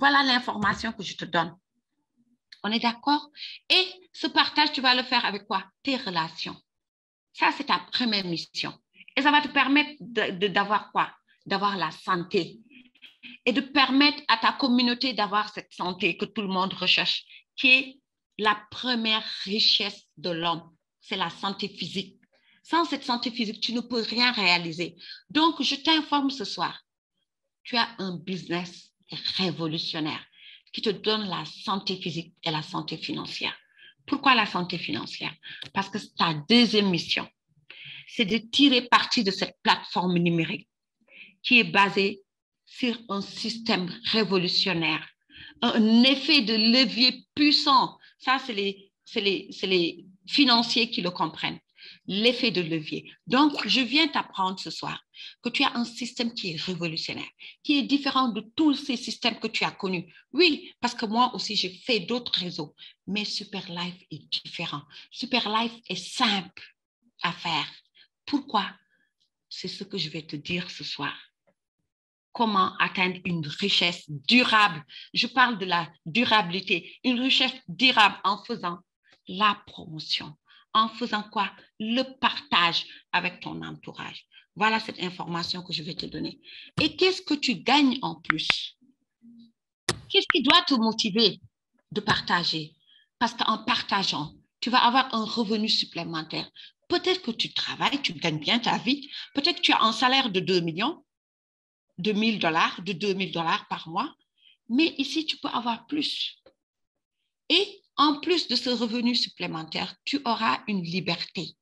voilà l'information que je te donne. On est d'accord? Et ce partage, tu vas le faire avec quoi? Tes relations. Ça, c'est ta première mission. Et ça va te permettre d'avoir quoi? D'avoir la santé. Et de permettre à ta communauté d'avoir cette santé que tout le monde recherche, qui est la première richesse de l'homme. C'est la santé physique. Sans cette santé physique, tu ne peux rien réaliser. Donc, je t'informe ce soir. Tu as un business révolutionnaire qui te donne la santé physique et la santé financière. Pourquoi la santé financière? Parce que ta deuxième mission, c'est de tirer parti de cette plateforme numérique qui est basée sur un système révolutionnaire, un effet de levier puissant. Ça, c'est les financiers qui le comprennent. L'effet de levier. Donc, je viens t'apprendre ce soir que tu as un système qui est révolutionnaire, qui est différent de tous ces systèmes que tu as connus. Oui, parce que moi aussi, j'ai fait d'autres réseaux, mais Superlife est différent. Superlife est simple à faire. Pourquoi? C'est ce que je vais te dire ce soir. Comment atteindre une richesse durable? Je parle de la durabilité, une richesse durable en faisant la promotion. En faisant quoi? Le partage avec ton entourage. Voilà cette information que je vais te donner. Et qu'est-ce que tu gagnes en plus? Qu'est-ce qui doit te motiver de partager? Parce qu'en partageant, tu vas avoir un revenu supplémentaire. Peut-être que tu travailles, tu gagnes bien ta vie. Peut-être que tu as un salaire de 2 millions, de 1 000 $, de 2 000 $ par mois. Mais ici, tu peux avoir plus. Et en plus de ce revenu supplémentaire, tu auras une liberté.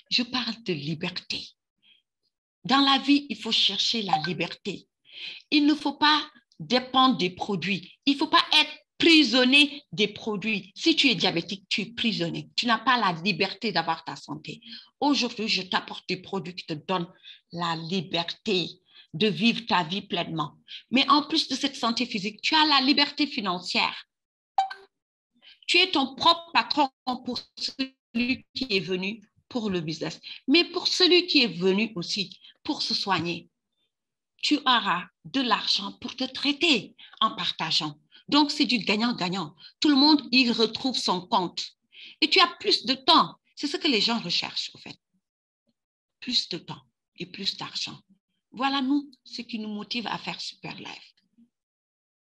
Je parle de liberté. Dans la vie, il faut chercher la liberté. Il ne faut pas dépendre des produits. Il ne faut pas être prisonnier des produits. Si tu es diabétique, tu es prisonnier. Tu n'as pas la liberté d'avoir ta santé. Aujourd'hui, je t'apporte des produits qui te donnent la liberté de vivre ta vie pleinement. Mais en plus de cette santé physique, tu as la liberté financière. Tu es ton propre patron pour celui qui est venu pour le business, mais pour celui qui est venu aussi pour se soigner. Tu auras de l'argent pour te traiter en partageant. Donc, c'est du gagnant-gagnant. Tout le monde y retrouve son compte. Et tu as plus de temps. C'est ce que les gens recherchent, au fait. Plus de temps et plus d'argent. Voilà, nous, ce qui nous motive à faire Superlife.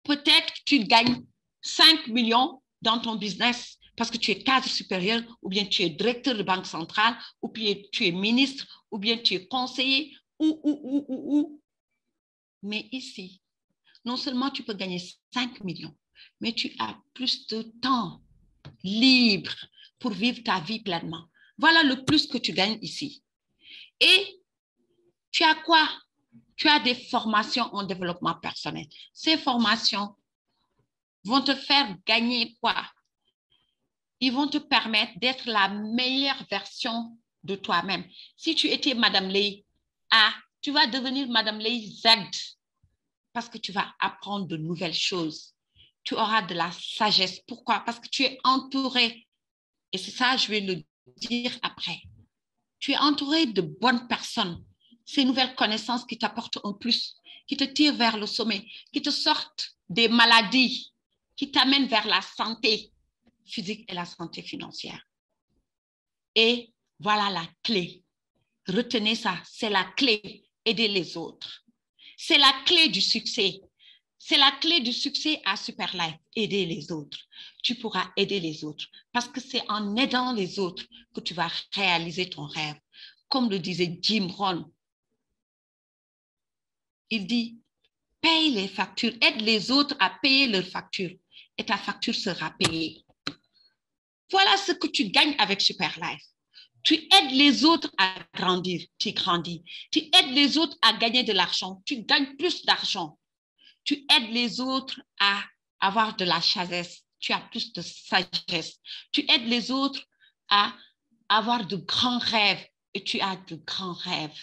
Peut-être que tu gagnes 5 millions dans ton business parce que tu es cadre supérieur, ou bien tu es directeur de banque centrale, ou bien tu es ministre, ou bien tu es conseiller, ou. Mais ici, non seulement tu peux gagner 5 millions, mais tu as plus de temps libre pour vivre ta vie pleinement. Voilà le plus que tu gagnes ici. Et tu as quoi? Tu as des formations en développement personnel. Ces formations vont te faire gagner quoi? Ils vont te permettre d'être la meilleure version de toi-même. Si tu étais Madame Lay A, tu vas devenir Madame Lay Z parce que tu vas apprendre de nouvelles choses. Tu auras de la sagesse. Pourquoi? Parce que tu es entouré, et c'est ça, je vais le dire après. Tu es entouré de bonnes personnes. Ces nouvelles connaissances qui t'apportent un plus, qui te tirent vers le sommet, qui te sortent des maladies, qui t'amènent vers la santé physique et la santé financière. Et voilà la clé. Retenez ça, c'est la clé. Aider les autres. C'est la clé du succès. C'est la clé du succès à Superlife, aider les autres. Tu pourras aider les autres parce que c'est en aidant les autres que tu vas réaliser ton rêve. Comme le disait Jim Rohn, il dit, paye les factures, aide les autres à payer leurs factures et ta facture sera payée. Voilà ce que tu gagnes avec Superlife. Tu aides les autres à grandir, tu grandis. Tu aides les autres à gagner de l'argent, tu gagnes plus d'argent. Tu aides les autres à avoir de la sagesse, tu as plus de sagesse. Tu aides les autres à avoir de grands rêves et tu as de grands rêves.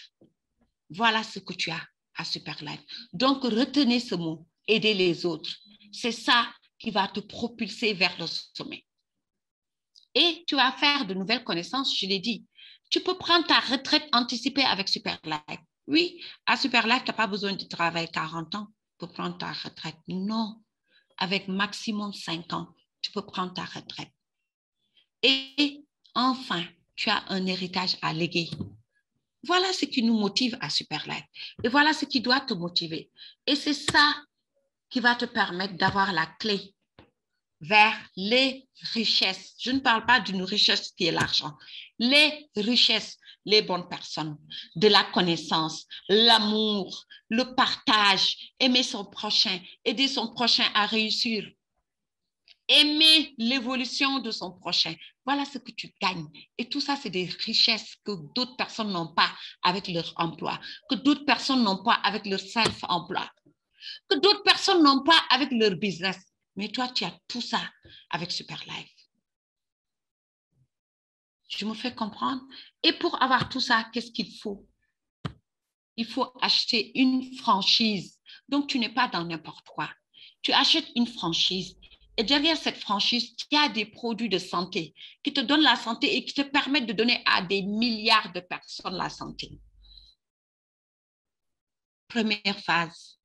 Voilà ce que tu as à Superlife. Donc, retenez ce mot, aider les autres. C'est ça qui va te propulser vers le sommet. Et tu vas faire de nouvelles connaissances, je l'ai dit. Tu peux prendre ta retraite anticipée avec Superlife. Oui, à Superlife, tu n'as pas besoin de travailler 40 ans pour prendre ta retraite. Non, avec maximum 5 ans, tu peux prendre ta retraite. Et enfin, tu as un héritage à léguer. Voilà ce qui nous motive à Superlife. Et voilà ce qui doit te motiver. Et c'est ça qui va te permettre d'avoir la clé vers les richesses. Je ne parle pas d'une richesse qui est l'argent. Les richesses, les bonnes personnes, de la connaissance, l'amour, le partage, aimer son prochain, aider son prochain à réussir, aimer l'évolution de son prochain. Voilà ce que tu gagnes. Et tout ça, c'est des richesses que d'autres personnes n'ont pas avec leur emploi, que d'autres personnes n'ont pas avec leur self-emploi, que d'autres personnes n'ont pas avec leur business. Mais toi, tu as tout ça avec Superlife. Je me fais comprendre. Et pour avoir tout ça, qu'est-ce qu'il faut? Il faut acheter une franchise. Donc, tu n'es pas dans n'importe quoi. Tu achètes une franchise. Et derrière cette franchise, il y a des produits de santé qui te donnent la santé et qui te permettent de donner à des milliards de personnes la santé. Première phase,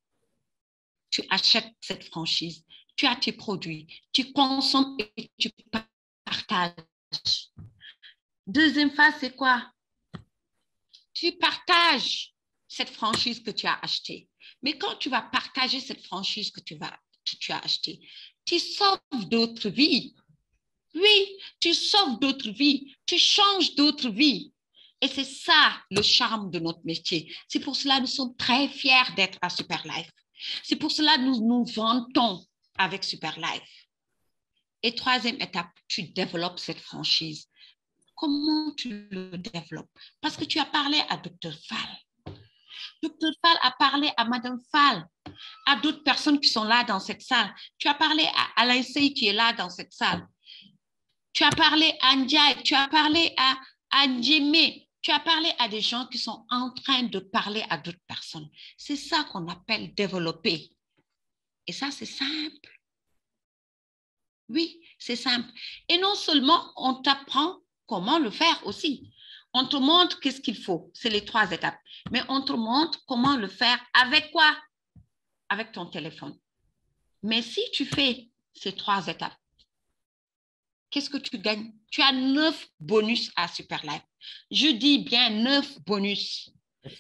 tu achètes cette franchise, tu as tes produits, tu consommes et tu partages. Deuxième phase, c'est quoi? Tu partages cette franchise que tu as achetée. Mais quand tu vas partager cette franchise que tu as achetée, tu sauves d'autres vies. Oui, tu sauves d'autres vies, tu changes d'autres vies. Et c'est ça le charme de notre métier. C'est pour cela que nous sommes très fiers d'être à Superlife. C'est pour cela que nous nous vantons avec Superlife. Et troisième étape, tu développes cette franchise. Comment tu le développes? Parce que tu as parlé à Dr. Fall. Dr. Fall a parlé à Madame Fall, à d'autres personnes qui sont là dans cette salle. Tu as parlé à Alain Sey qui est là dans cette salle. Tu as parlé à Ndiaye, tu as parlé à Ndjemé, tu as parlé à des gens qui sont en train de parler à d'autres personnes. C'est ça qu'on appelle développer. Et ça, c'est simple. Oui, c'est simple. Et non seulement on t'apprend comment le faire aussi. On te montre qu'est-ce qu'il faut. C'est les 3 étapes. Mais on te montre comment le faire avec quoi? Avec ton téléphone. Mais si tu fais ces 3 étapes, qu'est-ce que tu gagnes? Tu as 9 bonus à Superlife. Je dis bien 9 bonus,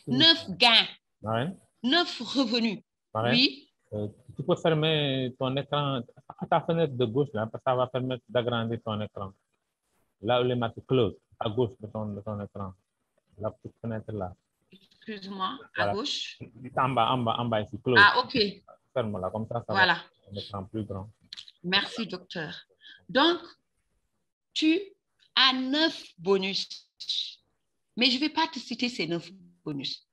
9 gains, Ouais. 9 revenus. Ouais. Oui. Tu peux fermer ton écran à ta fenêtre de gauche, là, parce que ça va permettre d'agrandir ton écran. Là où les marques close, à gauche de ton écran. La petite fenêtre là. Excuse-moi, à Voilà. gauche. En bas ici, close. Ah, OK. Ferme-la, comme ça va Voilà. un écran plus grand. Merci, docteur. Donc, tu as 9 bonus. Mais je ne vais pas te citer ces 9 bonus.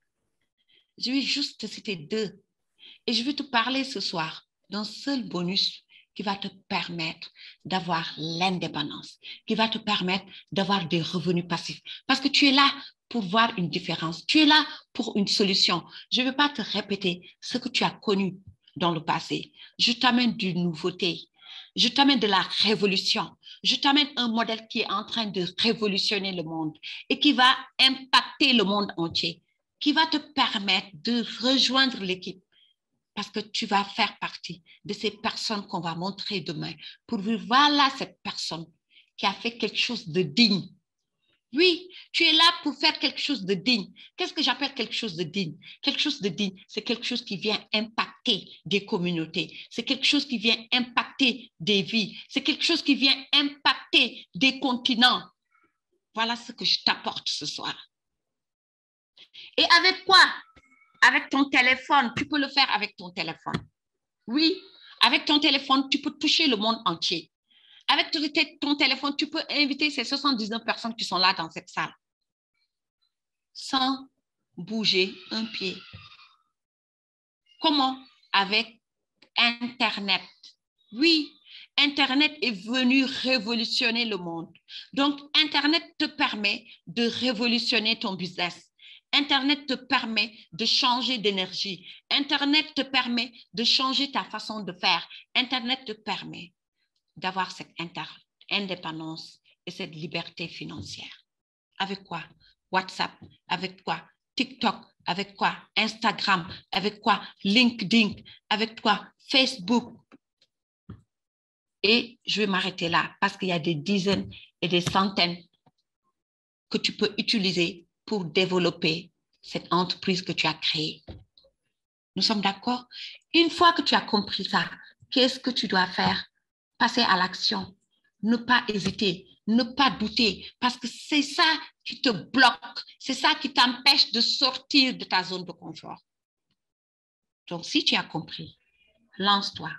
Je vais juste te citer 2. Et je vais te parler ce soir d'un seul bonus qui va te permettre d'avoir l'indépendance, qui va te permettre d'avoir des revenus passifs. Parce que tu es là pour voir une différence. Tu es là pour une solution. Je ne vais pas te répéter ce que tu as connu dans le passé. Je t'amène d'une nouveauté. Je t'amène de la révolution. Je t'amène un modèle qui est en train de révolutionner le monde et qui va impacter le monde entier, qui va te permettre de rejoindre l'équipe parce que tu vas faire partie de ces personnes qu'on va montrer demain pour dire, voilà cette personne qui a fait quelque chose de digne. Oui, tu es là pour faire quelque chose de digne. Qu'est-ce que j'appelle quelque chose de digne? Quelque chose de digne, c'est quelque chose qui vient impacter des communautés. C'est quelque chose qui vient impacter des vies. C'est quelque chose qui vient impacter des continents. Voilà ce que je t'apporte ce soir. Et avec quoi? Avec ton téléphone. Tu peux le faire avec ton téléphone. Oui, avec ton téléphone, tu peux toucher le monde entier. Avec ton téléphone, tu peux inviter ces 79 personnes qui sont là dans cette salle sans bouger un pied. Comment? Avec Internet. Oui, Internet est venu révolutionner le monde. Donc, Internet te permet de révolutionner ton business. Internet te permet de changer d'énergie. Internet te permet de changer ta façon de faire. Internet te permet d'avoir cette indépendance et cette liberté financière. Avec quoi? WhatsApp, avec quoi? TikTok, avec quoi? Instagram, avec quoi? LinkedIn, avec quoi? Facebook. Et je vais m'arrêter là parce qu'il y a des dizaines et des centaines que tu peux utiliser pour développer cette entreprise que tu as créée. Nous sommes d'accord? Une fois que tu as compris ça, qu'est-ce que tu dois faire? Passer à l'action. Ne pas hésiter, ne pas douter, parce que c'est ça qui te bloque, c'est ça qui t'empêche de sortir de ta zone de confort. Donc, si tu as compris, lance-toi,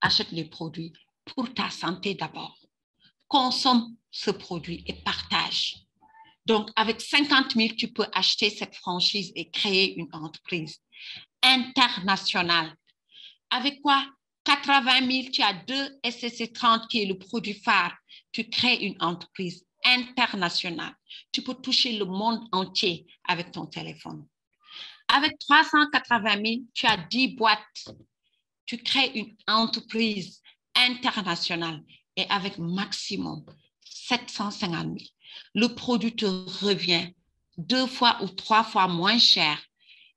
achète les produits pour ta santé d'abord. Consomme ce produit et partage. Donc, avec 50 000, tu peux acheter cette franchise et créer une entreprise internationale. Avec quoi? 80 000, tu as 2 SCC30 qui est le produit phare. Tu crées une entreprise internationale. Tu peux toucher le monde entier avec ton téléphone. Avec 380 000, tu as 10 boîtes. Tu crées une entreprise internationale et avec maximum 750 000. Le produit te revient 2 fois ou 3 fois moins cher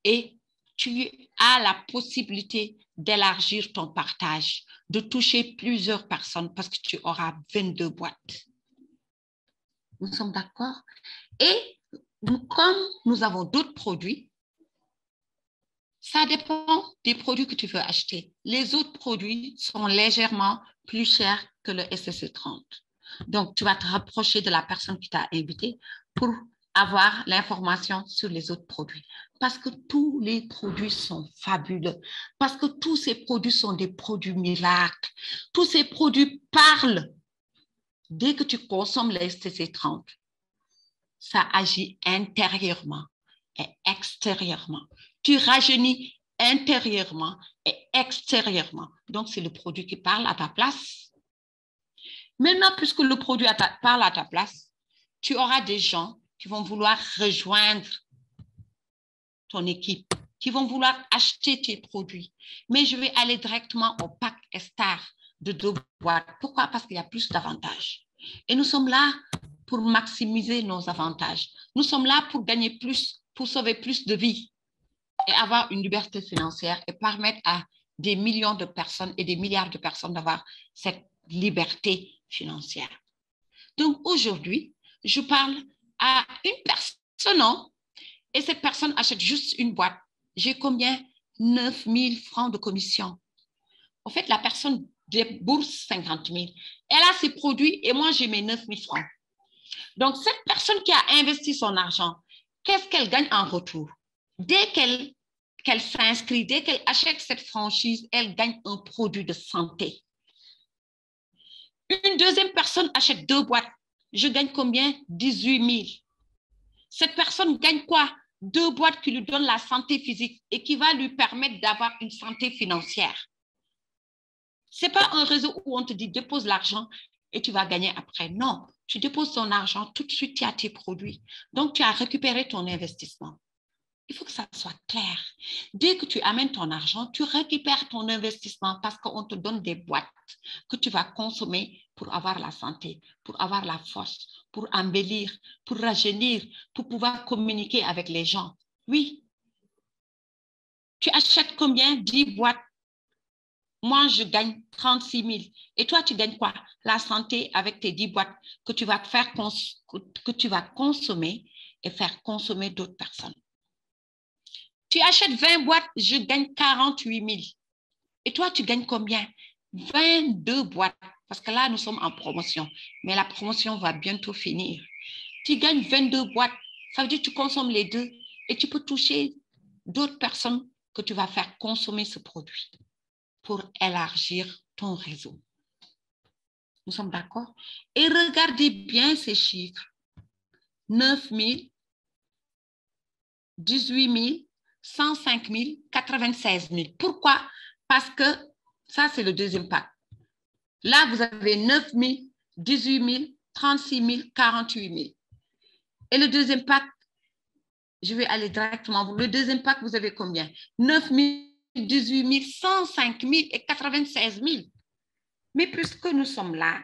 et tu as la possibilité d'élargir ton partage, de toucher plusieurs personnes parce que tu auras 22 boîtes. Nous sommes d'accord? Et comme nous avons d'autres produits, ça dépend des produits que tu veux acheter. Les autres produits sont légèrement plus chers que le SCC30. Donc, tu vas te rapprocher de la personne qui t'a invité pour avoir l'information sur les autres produits. Parce que tous les produits sont fabuleux. Parce que tous ces produits sont des produits miracles. Tous ces produits parlent. Dès que tu consommes le SCC30, ça agit intérieurement et extérieurement. Tu rajeunis intérieurement et extérieurement. Donc, c'est le produit qui parle à ta place. Maintenant, puisque le produit parle à ta place, tu auras des gens qui vont vouloir rejoindre ton équipe, qui vont vouloir acheter tes produits. Mais je vais aller directement au pack Star de 2 boîtes. Pourquoi? Parce qu'il y a plus d'avantages. Et nous sommes là pour maximiser nos avantages. Nous sommes là pour gagner plus, pour sauver plus de vies et avoir une liberté financière et permettre à des millions de personnes et des milliards de personnes d'avoir cette liberté financière. Donc aujourd'hui, je parle à une personne et cette personne achète juste une boîte. J'ai combien? 9 000 francs de commission. En fait, la personne débourse 50 000. Elle a ses produits et moi, j'ai mes 9 000 francs. Donc, cette personne qui a investi son argent, qu'est-ce qu'elle gagne en retour? Dès qu'elle s'inscrit, dès qu'elle achète cette franchise, elle gagne un produit de santé. Une deuxième personne achète 2 boîtes. Je gagne combien? 18 000. Cette personne gagne quoi? 2 boîtes qui lui donnent la santé physique et qui va lui permettre d'avoir une santé financière. Ce n'est pas un réseau où on te dit dépose l'argent et tu vas gagner après. Non, tu déposes ton argent, tout de suite tu as tes produits. Donc, tu as récupéré ton investissement. Il faut que ça soit clair. Dès que tu amènes ton argent, tu récupères ton investissement parce qu'on te donne des boîtes que tu vas consommer pour avoir la santé, pour avoir la force, pour embellir, pour rajeunir, pour pouvoir communiquer avec les gens. Oui. Tu achètes combien? 10 boîtes. Moi, je gagne 36 000. Et toi, tu gagnes quoi? La santé avec tes 10 boîtes que tu vas consommer et faire consommer d'autres personnes. Tu achètes 20 boîtes, je gagne 48 000. Et toi, tu gagnes combien? 22 boîtes. Parce que là, nous sommes en promotion. Mais la promotion va bientôt finir. Tu gagnes 22 boîtes. Ça veut dire que tu consommes les 2 et tu peux toucher d'autres personnes que tu vas faire consommer ce produit pour élargir ton réseau. Nous sommes d'accord? Et regardez bien ces chiffres. 9 000, 18 000, 105 000, 96 000. Pourquoi? Parce que ça, c'est le deuxième pack. Là, vous avez 9 000, 18 000, 36 000, 48 000. Et le deuxième pack, je vais aller directement. Le deuxième pack, vous avez combien? 9 000, 18 000, 105 000 et 96 000. Mais puisque nous sommes là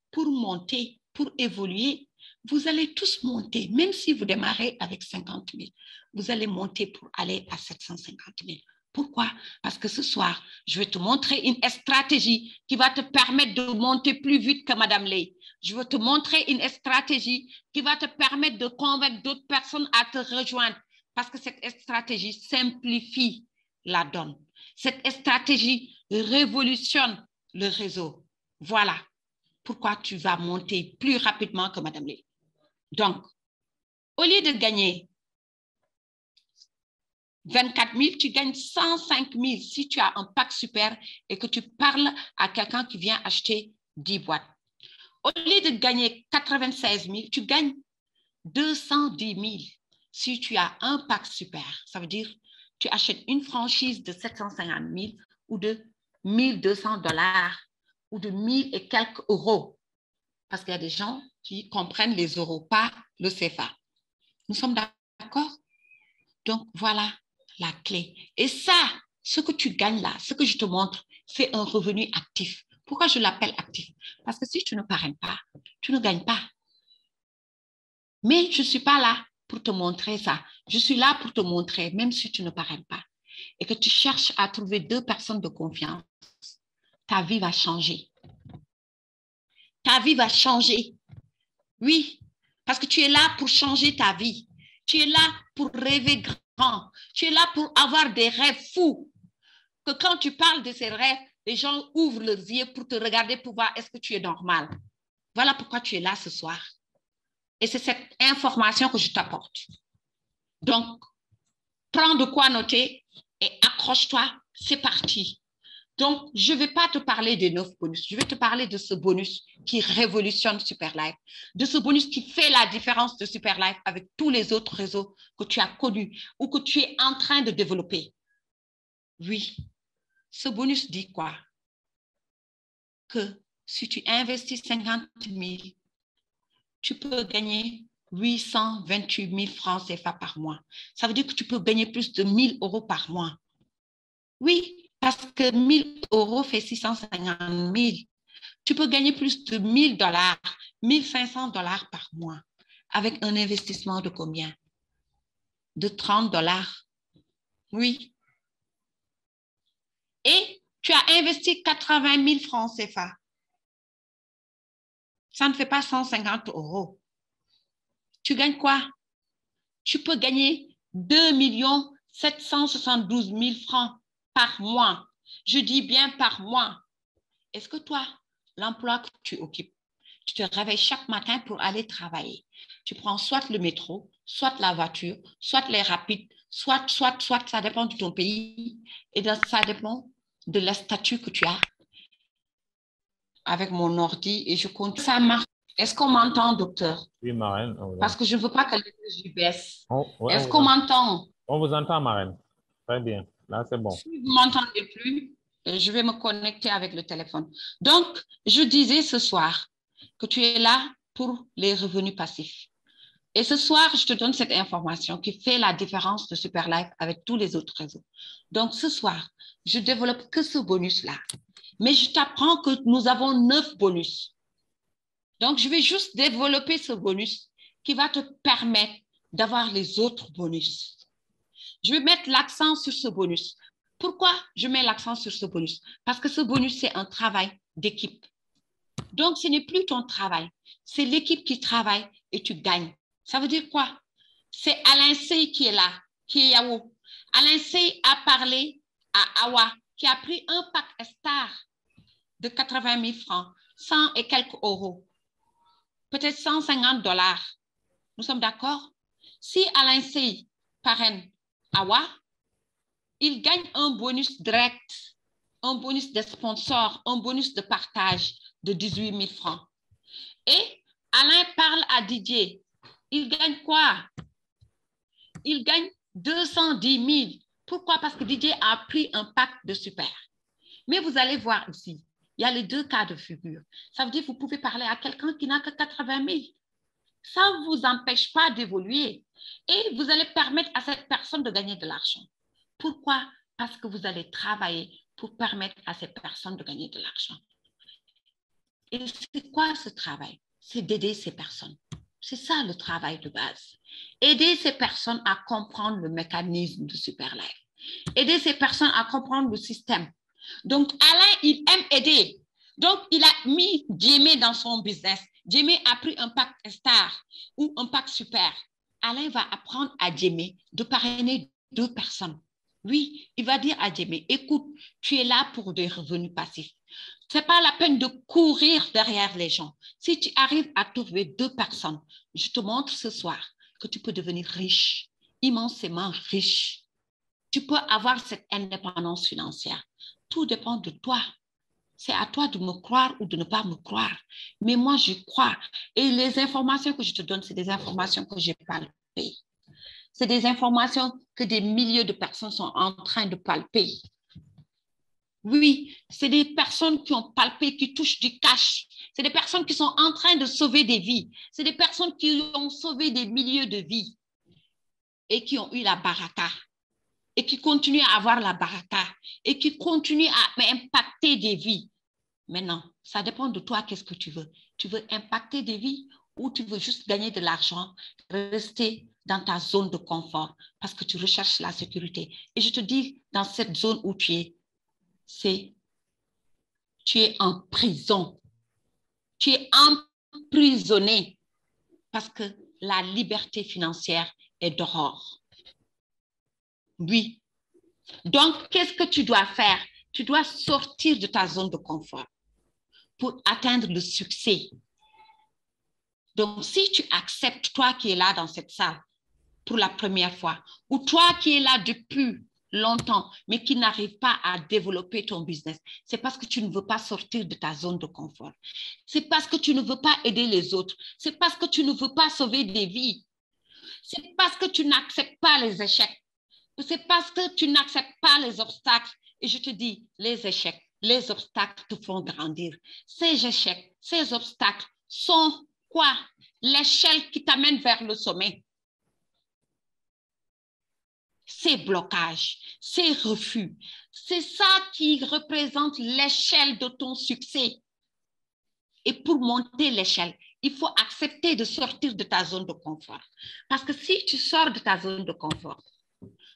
pour monter, pour évoluer, vous allez tous monter. Même si vous démarrez avec 50 000, vous allez monter pour aller à 750 000. Pourquoi? Parce que ce soir, je vais te montrer une stratégie qui va te permettre de monter plus vite que Madame Lay. Je vais te montrer une stratégie qui va te permettre de convaincre d'autres personnes à te rejoindre. Parce que cette stratégie simplifie la donne. Cette stratégie révolutionne le réseau. Voilà pourquoi tu vas monter plus rapidement que Madame Lay. Donc, au lieu de gagner 24 000, tu gagnes 105 000 si tu as un pack super et que tu parles à quelqu'un qui vient acheter 10 boîtes. Au lieu de gagner 96 000, tu gagnes 210 000 si tu as un pack super. Ça veut dire tu achètes une franchise de 750 000 ou de 1 200 $ ou de 1 000 et quelques euros. Parce qu'il y a des gens qui comprennent les euros, pas le CFA. Nous sommes d'accord? Donc, voilà la clé. Et ça, ce que tu gagnes là, ce que je te montre, c'est un revenu actif. Pourquoi je l'appelle actif? Parce que si tu ne parraines pas, tu ne gagnes pas. Mais je ne suis pas là pour te montrer ça. Je suis là pour te montrer, même si tu ne parraines pas, et que tu cherches à trouver 2 personnes de confiance, ta vie va changer. Ta vie va changer. Oui, parce que tu es là pour changer ta vie. Tu es là pour rêver grand. Tu es là pour avoir des rêves fous. Que quand tu parles de ces rêves, les gens ouvrent leurs yeux pour te regarder pour voir est-ce que tu es normal. Voilà pourquoi tu es là ce soir. Et c'est cette information que je t'apporte. Donc, prends de quoi noter et accroche-toi. C'est parti. Donc, je ne vais pas te parler des 9 bonus. Je vais te parler de ce bonus qui révolutionne Superlife, de ce bonus qui fait la différence de Superlife avec tous les autres réseaux que tu as connus ou que tu es en train de développer. Oui, ce bonus dit quoi? Que si tu investis 50 000, tu peux gagner 828 000 francs CFA par mois. Ça veut dire que tu peux gagner plus de 1 000 € par mois. Oui, parce que 1 000 € fait 650 000. Tu peux gagner plus de 1 000 $, 1 500 $ par mois avec un investissement de combien? De 30 $. Oui. Et tu as investi 80 000 francs CFA. Ça ne fait pas 150 €. Tu gagnes quoi? Tu peux gagner 2 772 000 francs par mois. Je dis bien par mois. Est-ce que toi, l'emploi que tu occupes, tu te réveilles chaque matin pour aller travailler? Tu prends soit le métro, soit la voiture, soit les rapides, soit, ça dépend de ton pays et ça dépend de la statut que tu as. Avec mon ordi et je compte. Ça marche. Est-ce qu'on m'entend, docteur? Oui, marraine. Parce que je ne veux pas que l'énergie baisse. Ouais, Est-ce qu'on m'entend? On vous entend, marraine. Très bien. Là, c'est bon. Si vous ne m'entendez plus, je vais me connecter avec le téléphone. Donc, je disais ce soir que tu es là pour les revenus passifs. Et ce soir, je te donne cette information qui fait la différence de Superlife avec tous les autres réseaux. Donc, ce soir, je développe que ce bonus-là. Mais je t'apprends que nous avons 9 bonus. Donc, je vais juste développer ce bonus qui va te permettre d'avoir les autres bonus. Je vais mettre l'accent sur ce bonus. Pourquoi je mets l'accent sur ce bonus? Parce que ce bonus, c'est un travail d'équipe. Donc, ce n'est plus ton travail. C'est l'équipe qui travaille et tu gagnes. Ça veut dire quoi? C'est Alain Sey qui est là, qui est Yao. Alain Sey a parlé à Awa, qui a pris un pack star de 80 000 francs, 100 et quelques euros, peut-être 150 $. Nous sommes d'accord? Si Alain Sey parraine Awa, il gagne un bonus direct, un bonus de sponsor, un bonus de partage de 18 000 francs. Et Alain parle à Didier. Il gagne quoi? Il gagne 210 000. Pourquoi? Parce que Didier a pris un pack de super. Mais vous allez voir ici, il y a les 2 cas de figure. Ça veut dire que vous pouvez parler à quelqu'un qui n'a que 80 000. Ça ne vous empêche pas d'évoluer. Et vous allez permettre à cette personne de gagner de l'argent. Pourquoi? Parce que vous allez travailler pour permettre à cette personne de gagner de l'argent. Et c'est quoi ce travail? C'est d'aider ces personnes. C'est ça le travail de base. Aider ces personnes à comprendre le mécanisme de Superlife. Aider ces personnes à comprendre le système. Donc, Alain, il aime aider. Donc, il a mis Djemé dans son business. Djemé a pris un pack star ou un pack super. Alain va apprendre à Djemé de parrainer 2 personnes. Oui, il va dire à Djemé, écoute, tu es là pour des revenus passifs. Ce n'est pas la peine de courir derrière les gens. Si tu arrives à trouver 2 personnes, je te montre ce soir que tu peux devenir riche, immensément riche. Tu peux avoir cette indépendance financière. Tout dépend de toi. C'est à toi de me croire ou de ne pas me croire. Mais moi, je crois. Et les informations que je te donne, c'est des informations que j'ai palpées. C'est des informations que des milliers de personnes sont en train de palper. Oui, c'est des personnes qui ont palpé, qui touchent du cash. C'est des personnes qui sont en train de sauver des vies. C'est des personnes qui ont sauvé des milliers de vies et qui ont eu la baraka et qui continuent à avoir la baraka et qui continuent à impacter des vies. Maintenant, ça dépend de toi, qu'est-ce que tu veux. Tu veux impacter des vies ou tu veux juste gagner de l'argent, rester dans ta zone de confort parce que tu recherches la sécurité. Et je te dis, dans cette zone où tu es, tu es en prison. Tu es emprisonné parce que la liberté financière est dehors. Oui. Donc, qu'est-ce que tu dois faire? Tu dois sortir de ta zone de confort pour atteindre le succès. Donc, si tu acceptes, toi qui es là dans cette salle pour la première fois, ou toi qui es là depuis longtemps, mais qui n'arrive pas à développer ton business, c'est parce que tu ne veux pas sortir de ta zone de confort. C'est parce que tu ne veux pas aider les autres. C'est parce que tu ne veux pas sauver des vies. C'est parce que tu n'acceptes pas les échecs. C'est parce que tu n'acceptes pas les obstacles. Et je te dis, les échecs, les obstacles te font grandir. Ces échecs, ces obstacles sont quoi? L'échelle qui t'amène vers le sommet. Ces blocages, ces refus, c'est ça qui représente l'échelle de ton succès. Et pour monter l'échelle, il faut accepter de sortir de ta zone de confort. Parce que si tu sors de ta zone de confort,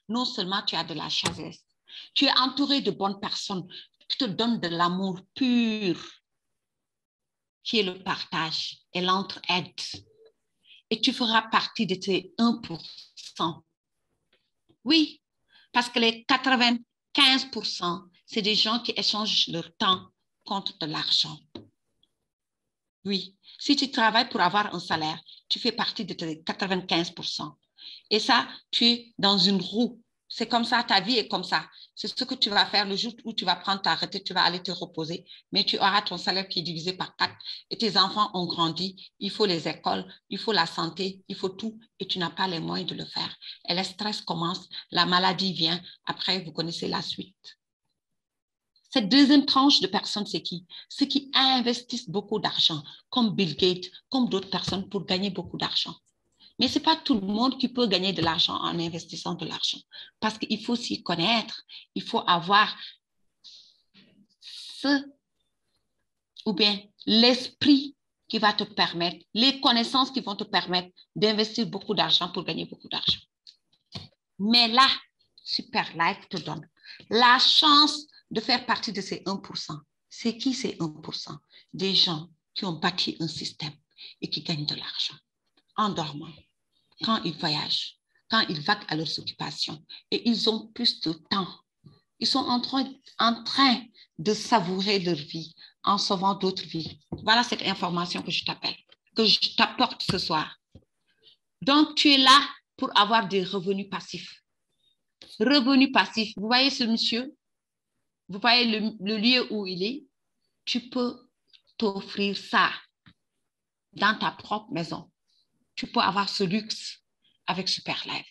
non seulement tu as de la sagesse, tu es entouré de bonnes personnes qui te donnent de l'amour pur, qui est le partage et l'entraide. Et tu feras partie de ces 1%. Oui, parce que les 95%, c'est des gens qui échangent leur temps contre de l'argent. Oui, si tu travailles pour avoir un salaire, tu fais partie de tes 95%. Et ça, tu es dans une roue. C'est comme ça, ta vie est comme ça. C'est ce que tu vas faire le jour où tu vas prendre ta retraite, tu vas aller te reposer, mais tu auras ton salaire qui est divisé par 4 et tes enfants ont grandi. Il faut les écoles, il faut la santé, il faut tout et tu n'as pas les moyens de le faire. Et le stress commence, la maladie vient, après vous connaissez la suite. Cette deuxième tranche de personnes, c'est qui? Ceux qui investissent beaucoup d'argent, comme Bill Gates, comme d'autres personnes pour gagner beaucoup d'argent. Mais ce n'est pas tout le monde qui peut gagner de l'argent en investissant de l'argent. Parce qu'il faut s'y connaître, il faut avoir ou bien l'esprit qui va te permettre, les connaissances qui vont te permettre d'investir beaucoup d'argent pour gagner beaucoup d'argent. Mais là, Super Life te donne la chance de faire partie de ces 1%. C'est qui ces 1%? Des gens qui ont bâti un système et qui gagnent de l'argent en dormant, quand ils voyagent, quand ils vaquent à leurs occupations et ils ont plus de temps. Ils sont en train de savourer leur vie en sauvant d'autres vies. Voilà cette information que je t'apporte ce soir. Donc, tu es là pour avoir des revenus passifs. Revenus passifs. Vous voyez ce monsieur? Vous voyez le lieu où il est? Tu peux t'offrir ça dans ta propre maison. Tu peux avoir ce luxe avec Super Life.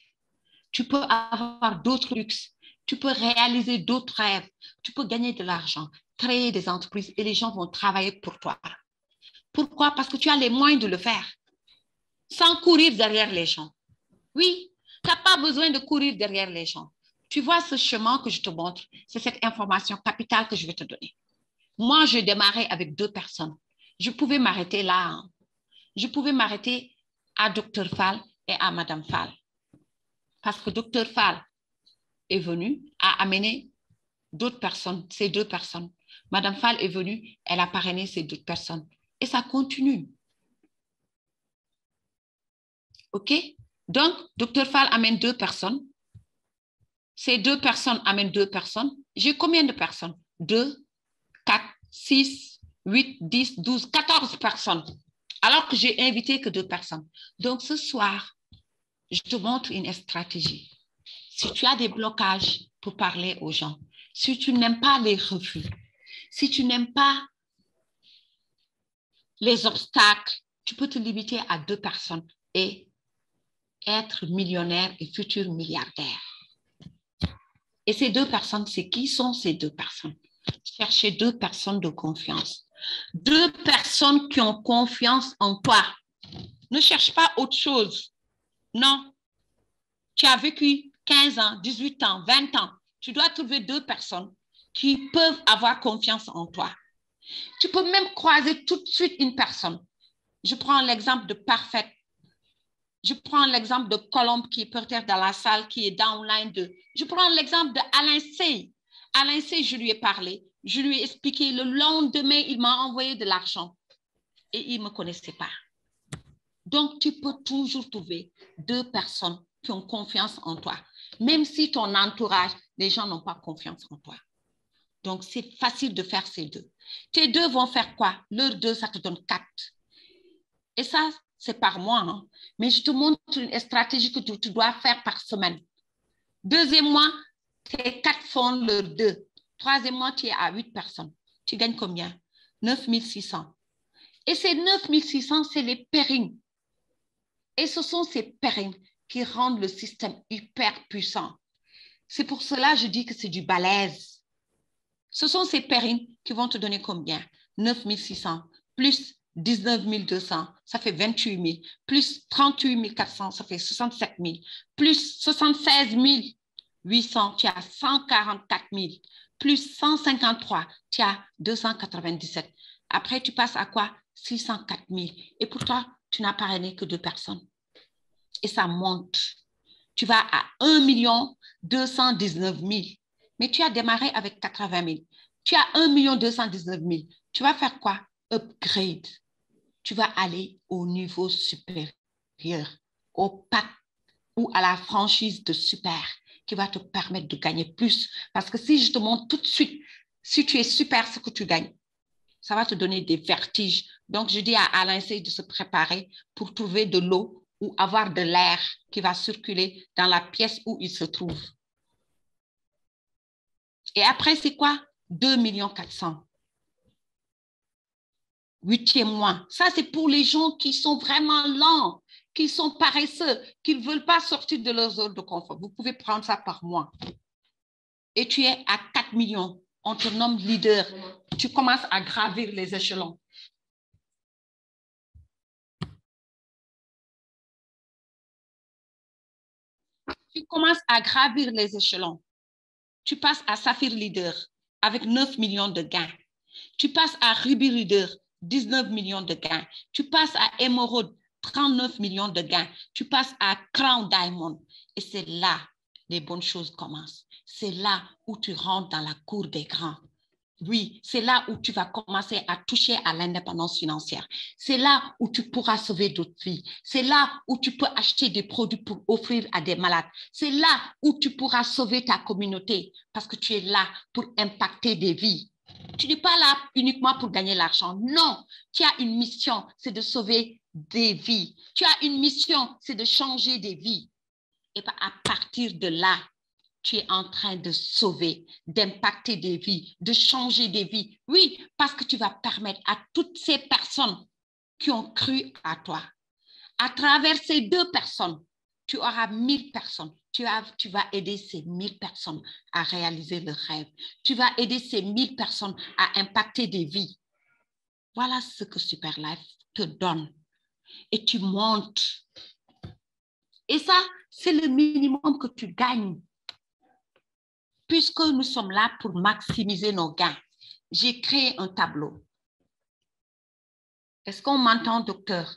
Tu peux avoir d'autres luxes. Tu peux réaliser d'autres rêves. Tu peux gagner de l'argent, créer des entreprises et les gens vont travailler pour toi. Pourquoi? Parce que tu as les moyens de le faire sans courir derrière les gens. Oui, tu n'as pas besoin de courir derrière les gens. Tu vois ce chemin que je te montre, c'est cette information capitale que je vais te donner. Moi, je démarrais avec 2 personnes. Je pouvais m'arrêter là. Je pouvais m'arrêter à Dr Fall et à Madame Fall. Parce que Dr Fall, est venue, a amené d'autres personnes, ces 2 personnes. Madame Fall est venue, elle a parrainé ces 2 personnes. Et ça continue. OK? Donc, Dr Fall amène 2 personnes. Ces 2 personnes amènent 2 personnes. J'ai combien de personnes? 2, 4, 6, 8, 10, 12, 14 personnes. Alors que j'ai invité que 2 personnes. Donc, ce soir, je te montre une stratégie. Si tu as des blocages pour parler aux gens, si tu n'aimes pas les refus, si tu n'aimes pas les obstacles, tu peux te limiter à 2 personnes et être millionnaire et futur milliardaire. Et ces 2 personnes, c'est qui sont ces 2 personnes? Cherchez 2 personnes de confiance. 2 personnes qui ont confiance en toi. Ne cherche pas autre chose. Non. Tu as vécu 15 ans, 18 ans, 20 ans. Tu dois trouver 2 personnes qui peuvent avoir confiance en toi. Tu peux même croiser tout de suite une personne. Je prends l'exemple de Parfaite. Je prends l'exemple de Colombe qui est peut-être dans la salle, qui est downline de... Je prends l'exemple de Alain Sey. Alain Sey, je lui ai parlé. Je lui ai expliqué. Le lendemain, il m'a envoyé de l'argent. Et il ne me connaissait pas. Donc, tu peux toujours trouver 2 personnes qui ont confiance en toi. Même si ton entourage, les gens n'ont pas confiance en toi. Donc, c'est facile de faire ces 2. Tes 2 vont faire quoi? Leurs 2, ça te donne 4. Et ça, c'est par mois. Hein? Mais je te montre une stratégie que tu dois faire par semaine. 2e mois, tes 4 font leurs 2. 3e mois, tu es à 8 personnes. Tu gagnes combien? 9 600. Et ces 9 600, c'est les pérines. Et ce sont ces pérines qui rendent le système hyper puissant. C'est pour cela que je dis que c'est du balèze. Ce sont ces pérines qui vont te donner combien? 9 600 plus 19 200, ça fait 28 000, plus 38 400, ça fait 67 000, plus 76 800, tu as 144 000, plus 153, tu as 297. Après, tu passes à quoi? 604 000. Et pour toi, tu n'as parrainé que 2 personnes. Et ça monte. Tu vas à 1 219 000. Mais tu as démarré avec 80 000. Tu as 1 219 000. Tu vas faire quoi? Upgrade. Tu vas aller au niveau supérieur, au pack ou à la franchise de super qui va te permettre de gagner plus. Parce que si je te montre tout de suite, si tu es super, ce que tu gagnes, ça va te donner des vertiges. Donc, je dis à Alain Sey de se préparer pour trouver de l'eau ou avoir de l'air qui va circuler dans la pièce où il se trouve. Et après, c'est quoi? 2 400 000. 8e mois. Ça, c'est pour les gens qui sont vraiment lents, qui sont paresseux, qui ne veulent pas sortir de leur zone de confort. Vous pouvez prendre ça par mois. Et tu es à 4 millions. On te nomme leader. Tu commences à gravir les échelons. Tu commences à gravir les échelons. Tu passes à Saphir Leader avec 9 millions de gains. Tu passes à Ruby Leader, 19 millions de gains. Tu passes à Emerald, 39 millions de gains. Tu passes à Crown Diamond. Et c'est là les bonnes choses commencent. C'est là où tu rentres dans la cour des grands. Oui, c'est là où tu vas commencer à toucher à l'indépendance financière. C'est là où tu pourras sauver d'autres vies. C'est là où tu peux acheter des produits pour offrir à des malades. C'est là où tu pourras sauver ta communauté parce que tu es là pour impacter des vies. Tu n'es pas là uniquement pour gagner l'argent. Non, tu as une mission, c'est de sauver des vies. Tu as une mission, c'est de changer des vies. Et à partir de là, tu es en train de sauver, d'impacter des vies, de changer des vies. Oui, parce que tu vas permettre à toutes ces personnes qui ont cru à toi. À travers ces 2 personnes, tu auras 1000 personnes. Tu vas aider ces 1000 personnes à réaliser le rêve. Tu vas aider ces 1000 personnes à impacter des vies. Voilà ce que Superlife te donne. Et tu montes. Et ça, c'est le minimum que tu gagnes. Puisque nous sommes là pour maximiser nos gains, j'ai créé un tableau. Est-ce qu'on m'entend, docteur?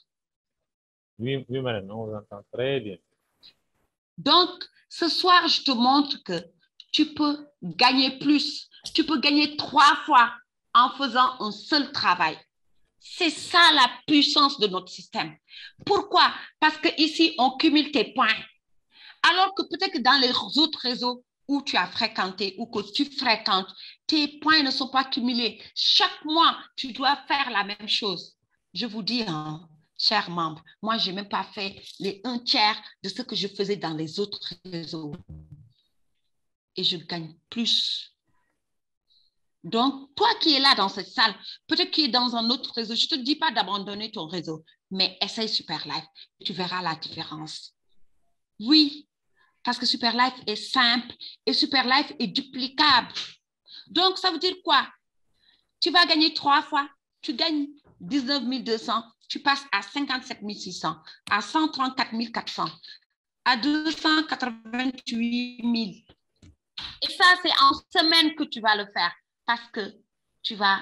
Oui, oui, madame, on vous entend très bien. Donc, ce soir, je te montre que tu peux gagner plus. Tu peux gagner 3 fois en faisant un seul travail. C'est ça la puissance de notre système. Pourquoi? Parce qu'ici, on cumule tes points. Alors que peut-être que dans les autres réseaux où tu as fréquenté ou que tu fréquentes, tes points ne sont pas cumulés. Chaque mois, tu dois faire la même chose. Je vous dis, hein, chers membres, moi, je n'ai même pas fait les 1/3 de ce que je faisais dans les autres réseaux. Et je gagne plus. Donc, toi qui es là dans cette salle, peut-être qui est dans un autre réseau, je ne te dis pas d'abandonner ton réseau, mais essaye Superlife. Tu verras la différence. Oui, parce que Superlife est simple et Superlife est duplicable. Donc, ça veut dire quoi? Tu vas gagner 3 fois, tu gagnes 19 200, tu passes à 57 600, à 134 400, à 288 000. Et ça, c'est en semaine que tu vas le faire parce que tu vas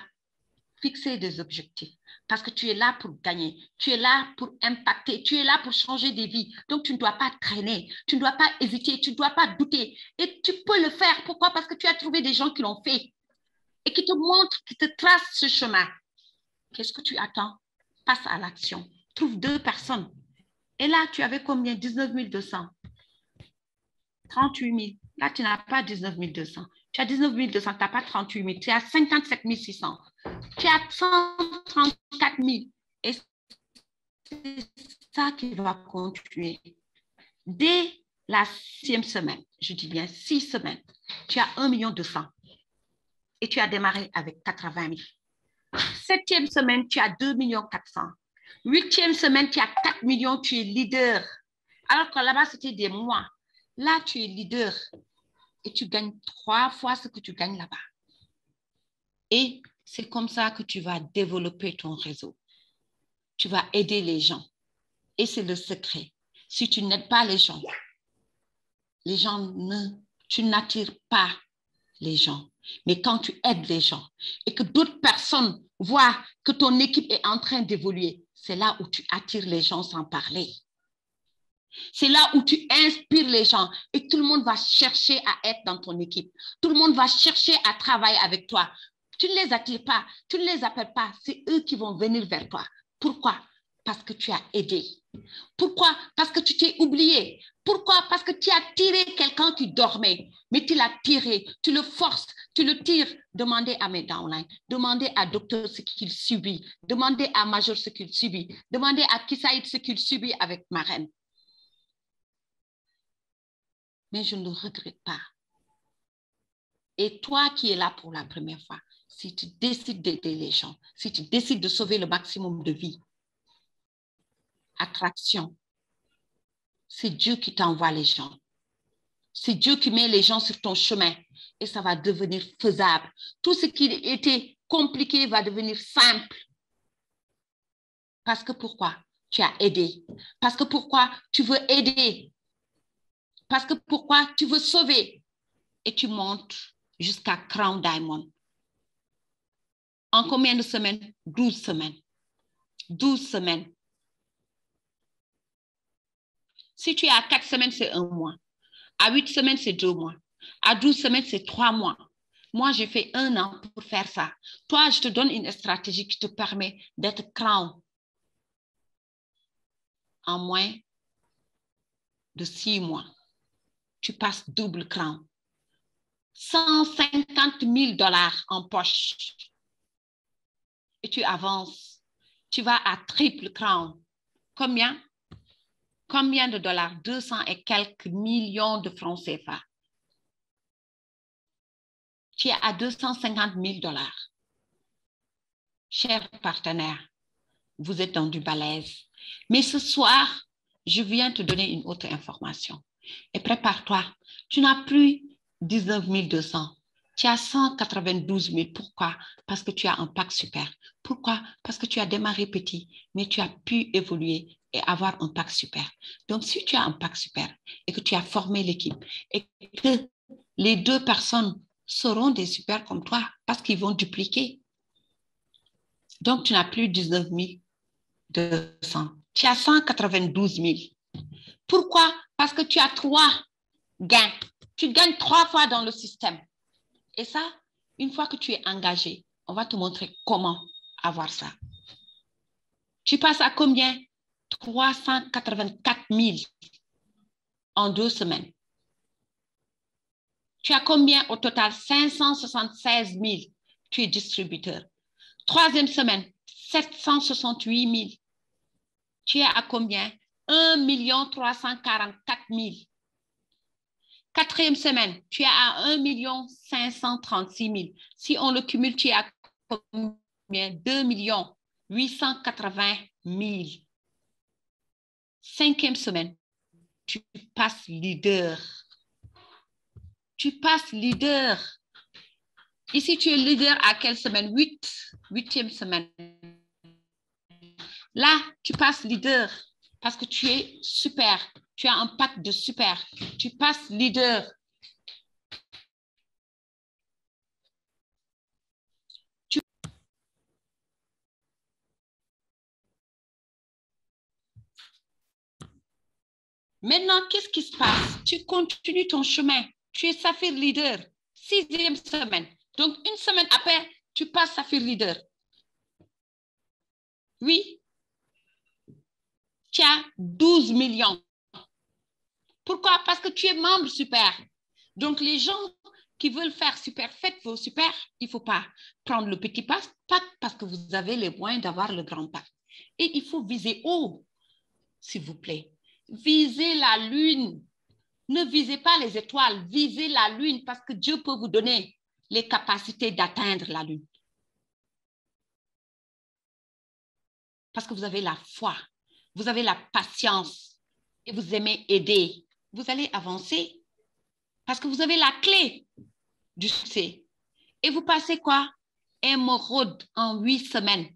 fixer des objectifs, parce que tu es là pour gagner, tu es là pour impacter, tu es là pour changer des vies. Donc, tu ne dois pas traîner, tu ne dois pas hésiter, tu ne dois pas douter. Et tu peux le faire. Pourquoi? Parce que tu as trouvé des gens qui l'ont fait et qui te montrent, qui te tracent ce chemin. Qu'est-ce que tu attends? Passe à l'action. Trouve 2 personnes. Et là, tu avais combien? 19 200. 38 000. Là, tu n'as pas 19 200. Tu as 19 200, tu n'as pas 38 000. Tu as 57 600. Tu as 134 000. Et c'est ça qui va continuer. Dès la 6e semaine, je dis bien 6 semaines, tu as 1 200 000. Et tu as démarré avec 80 000. 7e semaine, tu as 2 400 000. 8e semaine, tu as 4 millions, tu es leader. Alors que là-bas, c'était des mois. Là, tu es leader et tu gagnes 3 fois ce que tu gagnes là-bas. Et c'est comme ça que tu vas développer ton réseau. Tu vas aider les gens. Et c'est le secret. Si tu n'aides pas les gens, tu n'attires pas les gens. Mais quand tu aides les gens et que d'autres personnes voient que ton équipe est en train d'évoluer, c'est là où tu attires les gens sans parler. C'est là où tu inspires les gens et tout le monde va chercher à être dans ton équipe. Tout le monde va chercher à travailler avec toi. Tu ne les attires pas, tu ne les appelles pas, c'est eux qui vont venir vers toi. Pourquoi? Parce que tu as aidé. Pourquoi? Parce que tu t'es oublié. Pourquoi? Parce que tu as tiré quelqu'un qui dormait, mais tu l'as tiré, tu le forces, tu le tires. Demandez à mes downlines, demandez à Docteur ce qu'il subit, demandez à Major ce qu'il subit, demandez à Kisaïd ce qu'il subit avec ma reine. Mais je ne le regrette pas. Et toi qui es là pour la première fois, si tu décides d'aider les gens, si tu décides de sauver le maximum de vies, attraction, c'est Dieu qui t'envoie les gens. C'est Dieu qui met les gens sur ton chemin et ça va devenir faisable. Tout ce qui était compliqué va devenir simple. Parce que pourquoi? Tu as aidé. Parce que pourquoi? Tu veux aider. Parce que pourquoi? Tu veux sauver. Et tu montes jusqu'à Crown Diamond. En combien de semaines? 12 semaines. 12 semaines. Si tu es à 4 semaines, c'est 1 mois. À 8 semaines, c'est 2 mois. À 12 semaines, c'est 3 mois. Moi, j'ai fait 1 an pour faire ça. Toi, je te donne une stratégie qui te permet d'être crown en moins de 6 mois. Tu passes double crown. 150 000 $ en poche. Et tu avances. Tu vas à triple crown. Combien? Combien de dollars? 200 et quelques millions de francs CFA. Tu es à 250 000 $. Chers partenaires, vous êtes dans du balèze. Mais ce soir, je viens te donner une autre information. Et prépare-toi. Tu n'as plus 19 200. Tu as 192 000. Pourquoi? Parce que tu as un pack super. Pourquoi? Parce que tu as démarré petit, mais tu as pu évoluer et avoir un pack super. Donc, si tu as un pack super et que tu as formé l'équipe et que les 2 personnes seront des super comme toi parce qu'ils vont dupliquer. Donc, tu n'as plus 19 200. Tu as 192 000. Pourquoi? Parce que tu as 3 gain. Tu gagnes 3 fois dans le système. Et ça, une fois que tu es engagé, on va te montrer comment avoir ça. Tu passes à combien? 384 000 en 2 semaines. Tu as combien au total? 576 000. Tu es distributeur. 3e semaine, 768 000. Tu es à combien? 1 344 000. 4e semaine, tu es à 1 536 000. Si on le cumule, tu es à combien? 2 880 000. 5e semaine, tu passes leader. Tu passes leader. Ici, tu es leader à quelle semaine? 8e semaine. Là, tu passes leader parce que tu es super. Tu as un pack de super. Tu passes leader. Maintenant, qu'est-ce qui se passe? Tu continues ton chemin. Tu es Saphir leader. 6e semaine. Donc, une semaine après, tu passes Saphir leader. Oui. Tu as 12 millions. Pourquoi? Parce que tu es membre super. Donc, les gens qui veulent faire super, faites vos super. Il ne faut pas prendre le petit pack parce que vous avez les moyens d'avoir le grand pack. Et il faut viser haut, s'il vous plaît. Visez la lune. Ne visez pas les étoiles, visez la lune parce que Dieu peut vous donner les capacités d'atteindre la lune. Parce que vous avez la foi, vous avez la patience et vous aimez aider. Vous allez avancer parce que vous avez la clé du succès. Et vous passez quoi? Émeraude en 8 semaines.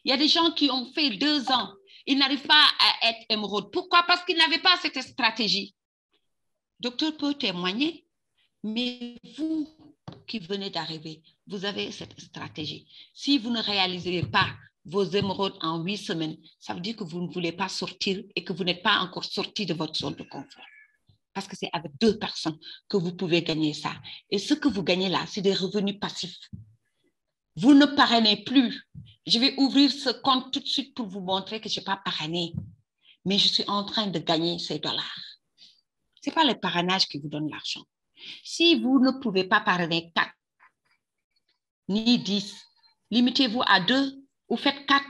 Il y a des gens qui ont fait 2 ans. Ils n'arrivent pas à être émeraude. Pourquoi? Parce qu'ils n'avaient pas cette stratégie. Docteur peut témoigner, mais vous qui venez d'arriver, vous avez cette stratégie. Si vous ne réalisez pas vos émeraudes en 8 semaines, ça veut dire que vous ne voulez pas sortir et que vous n'êtes pas encore sorti de votre zone de confort. Parce que c'est avec 2 personnes que vous pouvez gagner ça. Et ce que vous gagnez là, c'est des revenus passifs. Vous ne parrainez plus. Je vais ouvrir ce compte tout de suite pour vous montrer que je n'ai pas parrainé. Mais je suis en train de gagner ces dollars. Ce n'est pas le parrainage qui vous donne l'argent. Si vous ne pouvez pas parrainer 4 ni 10, limitez-vous à 2 ou faites 4.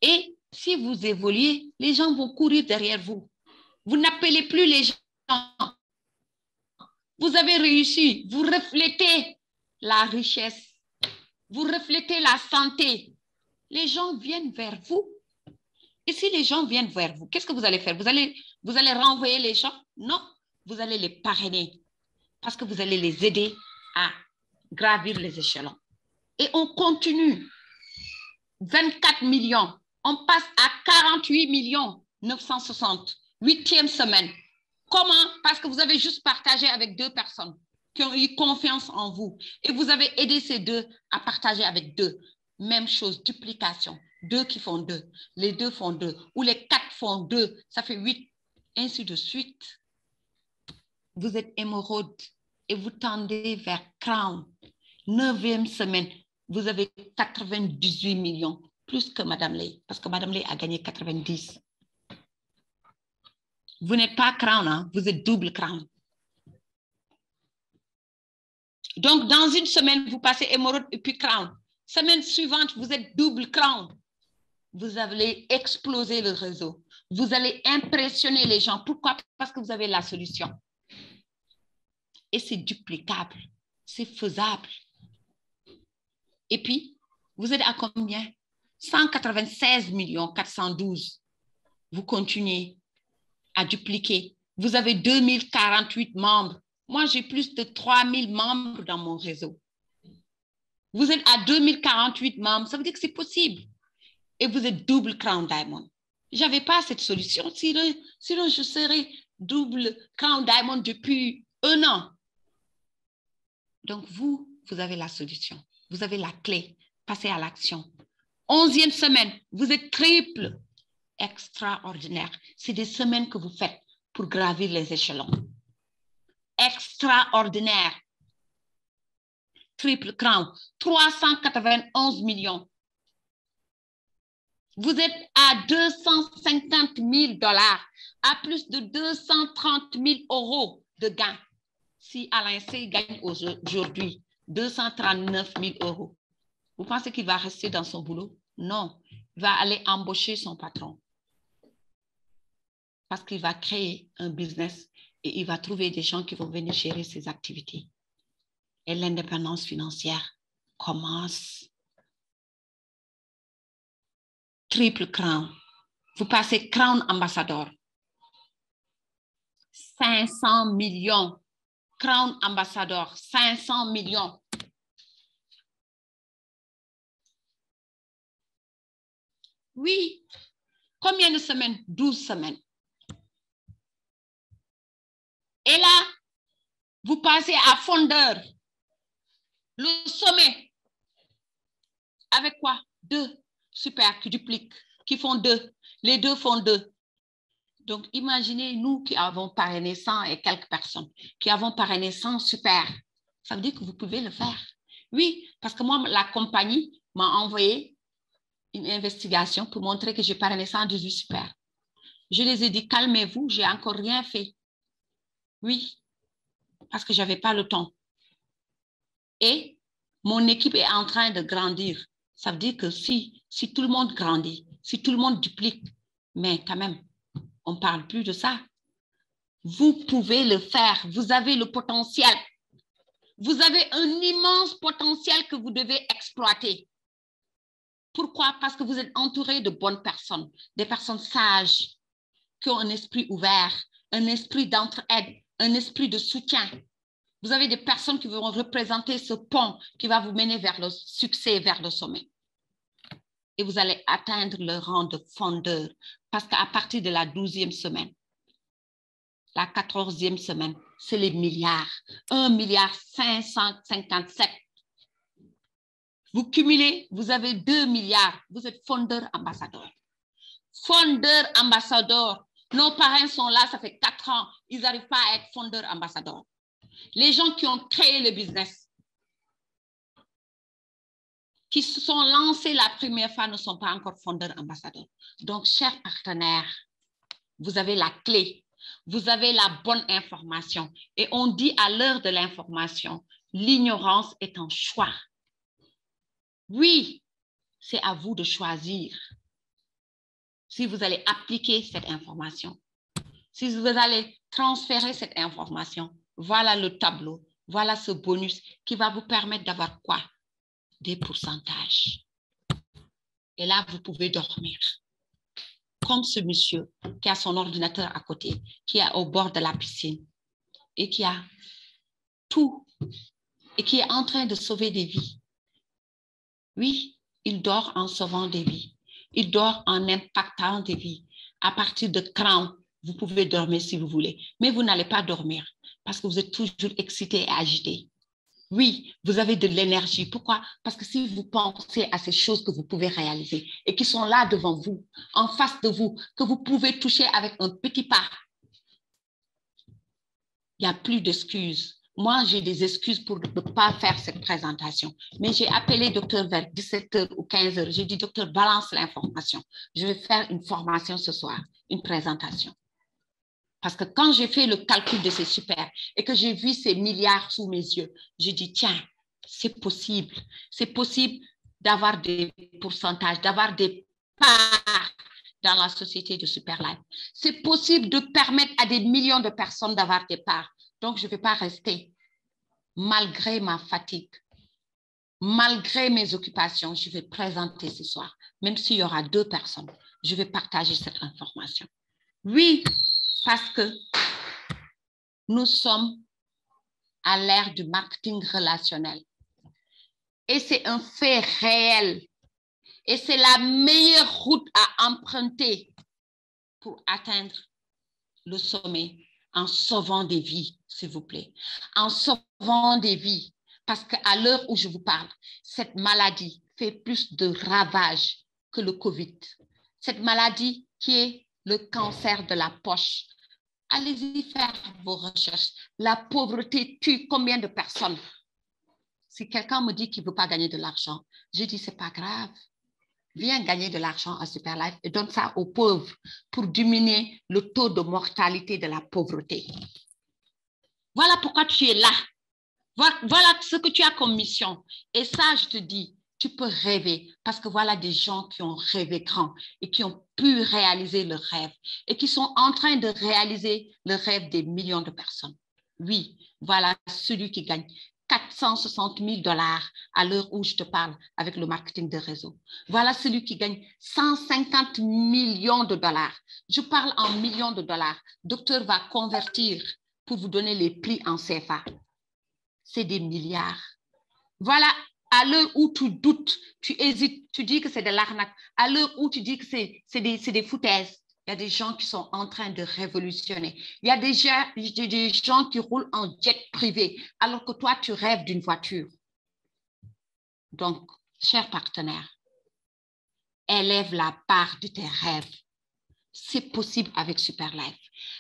Et si vous évoluez, les gens vont courir derrière vous. Vous n'appelez plus les gens. Vous avez réussi. Vous reflétez la richesse. Vous reflétez la santé. Les gens viennent vers vous. Et si les gens viennent vers vous, qu'est-ce que vous allez faire? Vous allez renvoyer les gens? Non, vous allez les parrainer parce que vous allez les aider à gravir les échelons. Et on continue. 24 millions. On passe à 48 millions 960. 8e semaine. Comment? Parce que vous avez juste partagé avec 2 personnes qui ont eu confiance en vous. Et vous avez aidé ces 2 à partager avec 2. Même chose, duplication. 2 qui font 2. Les 2 font 2. Ou les 4 font 2. Ça fait 8. Ainsi de suite. Vous êtes émeraude et vous tendez vers Crown. 9e semaine. Vous avez 98 millions. Plus que Madame Lay. Parce que Madame Lay a gagné 90. Vous n'êtes pas Crown, hein? Vous êtes double Crown. Donc, dans une semaine, vous passez émeraude et puis Crown. Semaine suivante, vous êtes double Crown. Vous allez exploser le réseau. Vous allez impressionner les gens. Pourquoi? Parce que vous avez la solution. Et c'est duplicable. C'est faisable. Et puis, vous êtes à combien? 196 412. Vous continuez à dupliquer. Vous avez 2048 membres. Moi, j'ai plus de 3000 membres dans mon réseau. Vous êtes à 2048 membres. Ça veut dire que c'est possible. Et vous êtes double Crown Diamond. Je n'avais pas cette solution. Sinon, je serais double Crown Diamond depuis 1 an. Donc, vous avez la solution. Vous avez la clé. Passez à l'action. 11e semaine, vous êtes triple. Extraordinaire. C'est des semaines que vous faites pour gravir les échelons. extraordinaire. Triple Crown, 391 millions. Vous êtes à 250 000 $, à plus de 230 000 € de gains. Si Alain C gagne aujourd'hui 239 000 €, vous pensez qu'il va rester dans son boulot? Non, il va aller embaucher son patron. Parce qu'il va créer un business et il va trouver des gens qui vont venir gérer ses activités. Et l'indépendance financière commence. Triple Crown. Vous passez Crown Ambassador. 500 millions. Crown Ambassador, 500 millions. Oui. Combien de semaines? 12 semaines. Et là, vous passez à fondeur. Le sommet. Avec quoi? 2. Super, qui dupliquent, qui font 2. Les 2 font 2. Donc, imaginez, nous qui avons parrainé 100 et quelques personnes, qui avons parrainé 100 super. Ça veut dire que vous pouvez le faire. Oui, parce que moi, la compagnie m'a envoyé une investigation pour montrer que j'ai parrainé 118 super. Je les ai dit, calmez-vous, j'ai encore rien fait. Oui, parce que je n'avais pas le temps. Et mon équipe est en train de grandir. Ça veut dire que si tout le monde grandit, si tout le monde duplique, mais quand même, on ne parle plus de ça. Vous pouvez le faire. Vous avez le potentiel. Vous avez un immense potentiel que vous devez exploiter. Pourquoi? Parce que vous êtes entouré de bonnes personnes, des personnes sages, qui ont un esprit ouvert, un esprit d'entraide, un esprit de soutien. Vous avez des personnes qui vont représenter ce pont qui va vous mener vers le succès, vers le sommet. Et vous allez atteindre le rang de fondeur. Parce qu'à partir de la 12e semaine, la 14e semaine, c'est les milliards. 1,557 milliard. Vous cumulez, vous avez 2 milliards. Vous êtes fondeur ambassadeur. Fondeur ambassadeur. Nos parrains sont là, ça fait 4 ans. Ils n'arrivent pas à être fondeur ambassadeur. Les gens qui ont créé le business, qui se sont lancés la première fois, ne sont pas encore fondeurs ambassadeurs. Donc, chers partenaires, vous avez la clé. Vous avez la bonne information. Et on dit à l'heure de l'information, l'ignorance est un choix. Oui, c'est à vous de choisir si vous allez appliquer cette information. Si vous allez transférer cette information, voilà le tableau, voilà ce bonus qui va vous permettre d'avoir quoi? Des pourcentages. Et là, vous pouvez dormir. Comme ce monsieur qui a son ordinateur à côté, qui est au bord de la piscine et qui a tout et qui est en train de sauver des vies. Oui, il dort en sauvant des vies. Il dort en impactant des vies. À partir de Crown, vous pouvez dormir si vous voulez, mais vous n'allez pas dormir parce que vous êtes toujours excité et agité. Oui, vous avez de l'énergie. Pourquoi? Parce que si vous pensez à ces choses que vous pouvez réaliser et qui sont là devant vous, en face de vous, que vous pouvez toucher avec un petit pas, il n'y a plus d'excuses. Moi, j'ai des excuses pour ne pas faire cette présentation. Mais j'ai appelé docteur vers 17h ou 15h. J'ai dit, docteur, balance l'information. Je vais faire une formation ce soir, une présentation. Parce que quand j'ai fait le calcul de ces super et que j'ai vu ces milliards sous mes yeux, j'ai dit, tiens, c'est possible. C'est possible d'avoir des pourcentages, d'avoir des parts dans la société de Superlife. C'est possible de permettre à des millions de personnes d'avoir des parts. Donc, je ne vais pas rester. Malgré ma fatigue, malgré mes occupations, je vais présenter ce soir. Même s'il y aura 2 personnes, je vais partager cette information. Oui, parce que nous sommes à l'ère du marketing relationnel. Et c'est un fait réel. Et c'est la meilleure route à emprunter pour atteindre le sommet en sauvant des vies, s'il vous plaît. En sauvant des vies. Parce qu'à l'heure où je vous parle, cette maladie fait plus de ravages que le COVID. Cette maladie qui est le cancer de la poche, Allez-y faire vos recherches. La pauvreté tue combien de personnes? Si quelqu'un me dit qu'il ne veut pas gagner de l'argent, je dis, c'est pas grave. Viens gagner de l'argent à Superlife et donne ça aux pauvres pour diminuer le taux de mortalité de la pauvreté. Voilà pourquoi tu es là. Voilà ce que tu as comme mission. Et ça, je te dis, tu peux rêver parce que voilà des gens qui ont rêvé grand et qui ont pu réaliser leur rêve et qui sont en train de réaliser le rêve des millions de personnes. Oui, voilà celui qui gagne 460 000 $ à l'heure où je te parle avec le marketing de réseau. Voilà celui qui gagne 150 millions de dollars. Je parle en millions de dollars. Docteur va convertir pour vous donner les prix en CFA. C'est des milliards. Voilà, à l'heure où tu doutes, tu hésites, tu dis que c'est de l'arnaque. À l'heure où tu dis que c'est des foutaises, il y a des gens qui sont en train de révolutionner. Il y a des gens qui roulent en jet privé, alors que toi, tu rêves d'une voiture. Donc, chers partenaires, élève la part de tes rêves. C'est possible avec Superlife.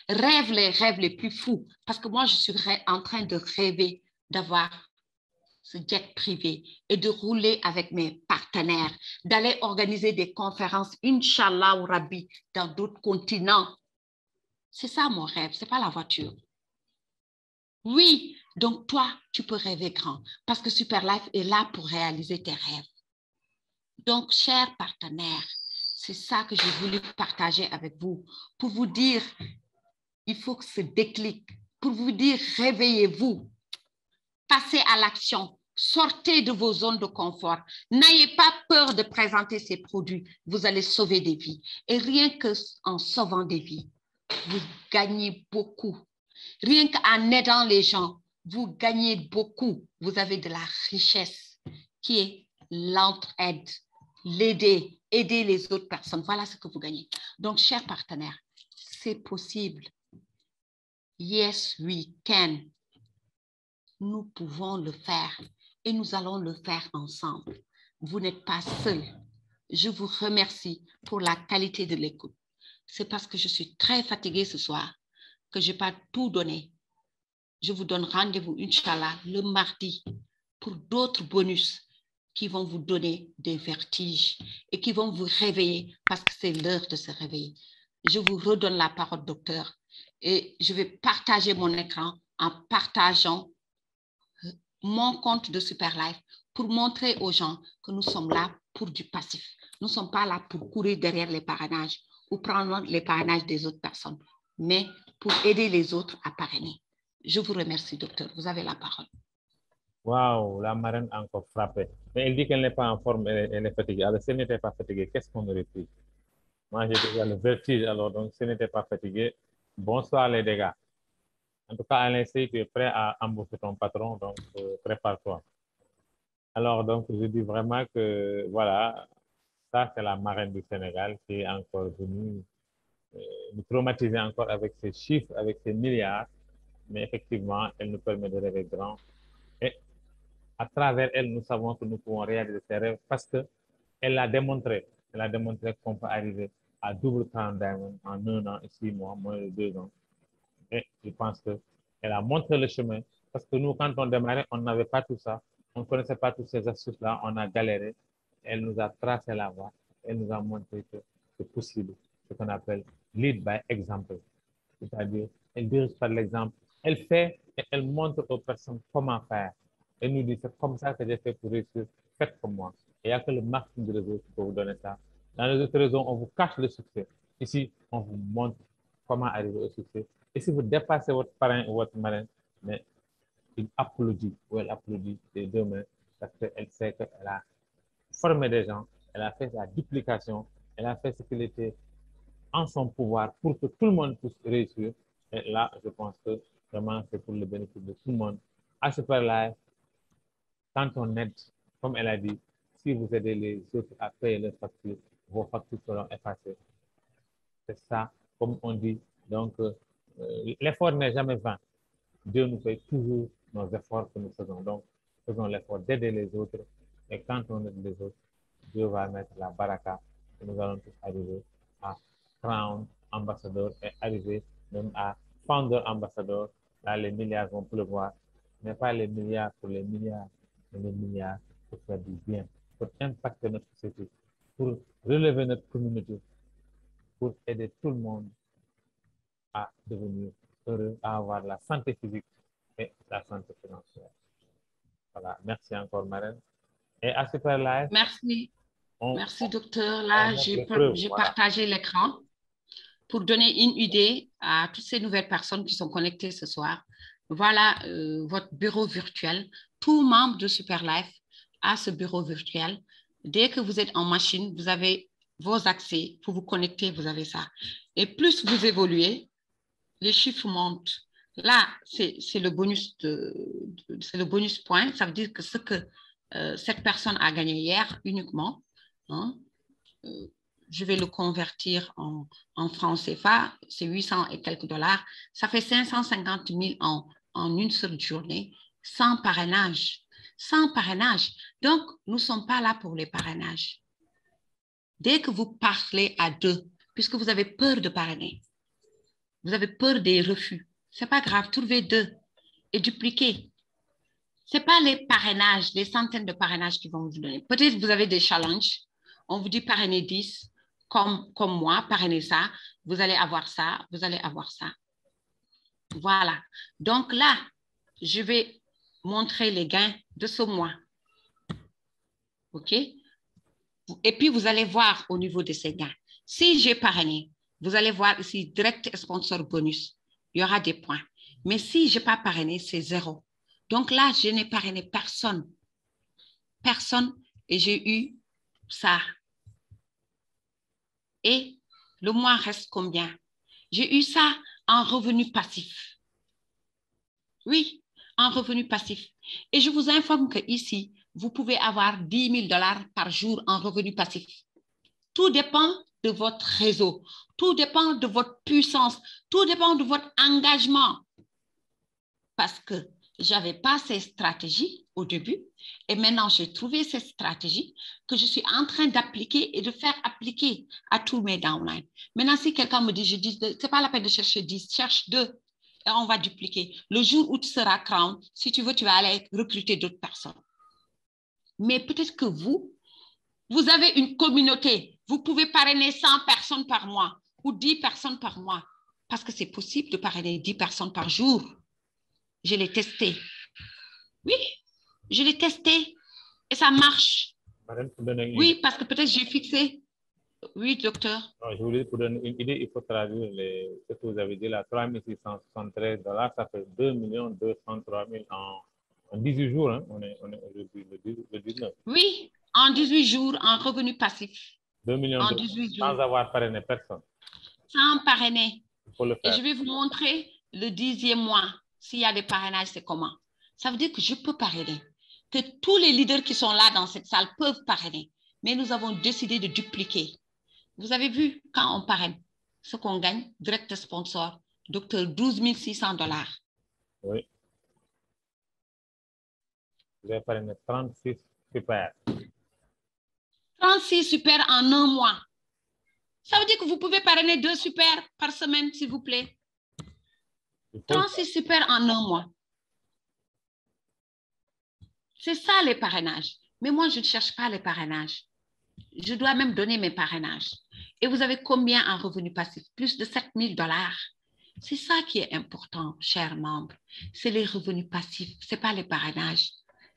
Rêve les rêves les plus fous, parce que moi, je suis en train de rêver d'avoir ce jet privé et de rouler avec mes partenaires, d'aller organiser des conférences, Inch'Allah ou Rabbi, dans d'autres continents. C'est ça mon rêve, c'est pas la voiture. Oui, donc toi, tu peux rêver grand parce que Superlife est là pour réaliser tes rêves. Donc, chers partenaires, c'est ça que j'ai voulu partager avec vous pour vous dire, il faut que ce déclic, pour vous dire, réveillez-vous, passez à l'action. Sortez de vos zones de confort. N'ayez pas peur de présenter ces produits. Vous allez sauver des vies. Et rien qu'en sauvant des vies, vous gagnez beaucoup. Rien qu'en aidant les gens, vous gagnez beaucoup. Vous avez de la richesse qui est l'entraide, l'aider, aider les autres personnes. Voilà ce que vous gagnez. Donc, chers partenaires, c'est possible. Yes, we can. Nous pouvons le faire et nous allons le faire ensemble. Vous n'êtes pas seul. Je vous remercie pour la qualité de l'écoute. C'est parce que je suis très fatiguée ce soir que je n'ai pas tout donné. Je vous donne rendez-vous, Inch'Allah, le mardi pour d'autres bonus qui vont vous donner des vertiges et qui vont vous réveiller parce que c'est l'heure de se réveiller. Je vous redonne la parole, docteur, et je vais partager mon écran en partageant mon compte de Superlife pour montrer aux gens que nous sommes là pour du passif. Nous ne sommes pas là pour courir derrière les parrainages ou prendre les parrainages des autres personnes, mais pour aider les autres à parrainer. Je vous remercie, docteur. Vous avez la parole. Waouh, la marraine a encore frappé. Mais elle dit qu'elle n'est pas en forme, elle est fatiguée. Alors, si elle n'était pas fatiguée, qu'est-ce qu'on aurait pris? Moi, j'ai déjà le vertige, alors, donc, si elle n'était pas fatiguée, bonsoir les dégâts. En tout cas, Alain, si tu es prêt à embaucher ton patron, donc prépare-toi. Alors, donc, je dis vraiment que, voilà, ça, c'est la marraine du Sénégal qui est encore venue nous traumatiser encore avec ses chiffres, avec ses milliards. Mais effectivement, elle nous permet de rêver grand. Et à travers elle, nous savons que nous pouvons réaliser ces rêves parce qu'elle l'a démontré. Elle a démontré qu'on peut arriver à double crown diamond en 1 an et 6 mois, moins de 2 ans. Et je pense qu'elle a montré le chemin parce que nous, quand on démarrait, on n'avait pas tout ça. On ne connaissait pas toutes ces astuces-là. On a galéré. Elle nous a tracé la voie. Elle nous a montré que c'est possible. Ce qu'on appelle lead by example. C'est-à-dire, elle dirige par l'exemple. Elle fait et elle montre aux personnes comment faire. Elle nous dit, c'est comme ça que j'ai fait pour réussir. Faites comme moi. Et il n'y a que le marketing de réseau qui peut vous donner ça. Dans les autres réseaux, on vous cache le succès. Ici, on vous montre comment arriver au succès. Et si vous dépassez votre parrain ou votre marraine, mais il applaudit ou elle applaudit des deux mains parce qu'elle sait qu'elle a formé des gens, elle a fait sa duplication, elle a fait ce qu'il était en son pouvoir pour que tout le monde puisse réussir. Et là, je pense que vraiment, c'est pour le bénéfice de tout le monde. À ce là quand on aide, comme elle a dit, si vous aidez les autres à payer leurs factures, vos factures seront effacées. C'est ça, comme on dit. Donc, l'effort n'est jamais vain. Dieu nous paye toujours nos efforts que nous faisons. Donc, faisons l'effort d'aider les autres. Et quand on aide les autres, Dieu va mettre la baraka. Et nous allons tous arriver à crown ambassadeur et arriver même à founder, ambassadeur, là, les milliards vont pleuvoir, mais pas les milliards pour les milliards, mais les milliards pour faire du bien, pour impacter notre société, pour relever notre communauté, pour aider tout le monde à devenir heureux, à avoir la santé physique et la santé financière. Voilà, merci encore, Marraine. Et à Super Live, Merci. Merci, docteur. on Là, montre j'ai les preuves, voilà. partagé l'écran pour donner une idée à toutes ces nouvelles personnes qui sont connectées ce soir. Voilà votre bureau virtuel. Tout membre de Super Life a ce bureau virtuel. Dès que vous êtes en machine, vous avez vos accès pour vous connecter, vous avez ça. Et plus vous évoluez, les chiffres montent. Là, c'est le bonus c'est le bonus point. Ça veut dire que ce que cette personne a gagné hier uniquement, hein, je vais le convertir en francs CFA, c'est 800 et quelques dollars. Ça fait 550 000 en une seule journée, sans parrainage. Sans parrainage. Donc, nous ne sommes pas là pour les parrainages. Dès que vous parlez à deux, puisque vous avez peur de parrainer, vous avez peur des refus, ce n'est pas grave, trouvez deux et dupliquez. Ce n'est pas les parrainages, les centaines de parrainages qui vont vous donner. Peut-être que vous avez des challenges. On vous dit parrainer 10, comme moi, parrainer ça. Vous allez avoir ça, vous allez avoir ça. Voilà. Donc là, je vais montrer les gains de ce mois. OK? Et puis, vous allez voir au niveau de ces gains. Si j'ai parrainé, vous allez voir ici, direct sponsor bonus. Il y aura des points. Mais si je n'ai pas parrainé, c'est 0. Donc là, je n'ai parrainé personne. Personne. Et j'ai eu ça. Et le mois reste combien? J'ai eu ça en revenu passif. Oui, en revenu passif. Et je vous informe qu'ici, vous pouvez avoir 10 000 $ par jour en revenu passif. Tout dépend de votre réseau. Tout dépend de votre puissance. Tout dépend de votre engagement. Parce que je n'avais pas ces stratégies au début. Et maintenant, j'ai trouvé ces stratégies que je suis en train d'appliquer et de faire appliquer à tous mes downlines. Maintenant, si quelqu'un me dit, je dis, ce n'est pas la peine de chercher 10, cherche 2 et on va dupliquer. Le jour où tu seras crown, si tu veux, tu vas aller recruter d'autres personnes. Mais peut-être que vous avez une communauté. Vous pouvez parrainer 100 personnes par mois ou 10 personnes par mois parce que c'est possible de parrainer 10 personnes par jour. Je l'ai testé. Oui, je l'ai testé et ça marche. Madame, pour donner une Oui, idée. parce que peut-être j'ai fixé. Oui, docteur. Non, je voulais pour donner une idée, il faut traduire ce que vous avez dit là, 3 673 $, ça fait 2 203 000 en 18 jours. Hein. On est aujourd'hui le 19. Oui, en 18 jours, en revenu passif. 2 millions en de 18 jours. sans avoir parrainé personne. Sans parrainer. Il faut le faire. Et je vais vous montrer le 10e mois. S'il y a des parrainages, c'est comment? Ça veut dire que je peux parrainer. Que tous les leaders qui sont là dans cette salle peuvent parrainer. Mais nous avons décidé de dupliquer. Vous avez vu, quand on parraine, ce qu'on gagne, direct sponsor, docteur, 12 600 $. Oui. Vous avez parrainé 36 super. 36 super en un mois. Ça veut dire que vous pouvez parrainer 2 super par semaine, s'il vous plaît. 36 super en un mois. C'est ça les parrainages. Mais moi, je ne cherche pas les parrainages. Je dois même donner mes parrainages. Et vous avez combien en revenu passif? Plus de 7 000 $. C'est ça qui est important, chers membres. C'est les revenus passifs. Ce n'est pas les parrainages.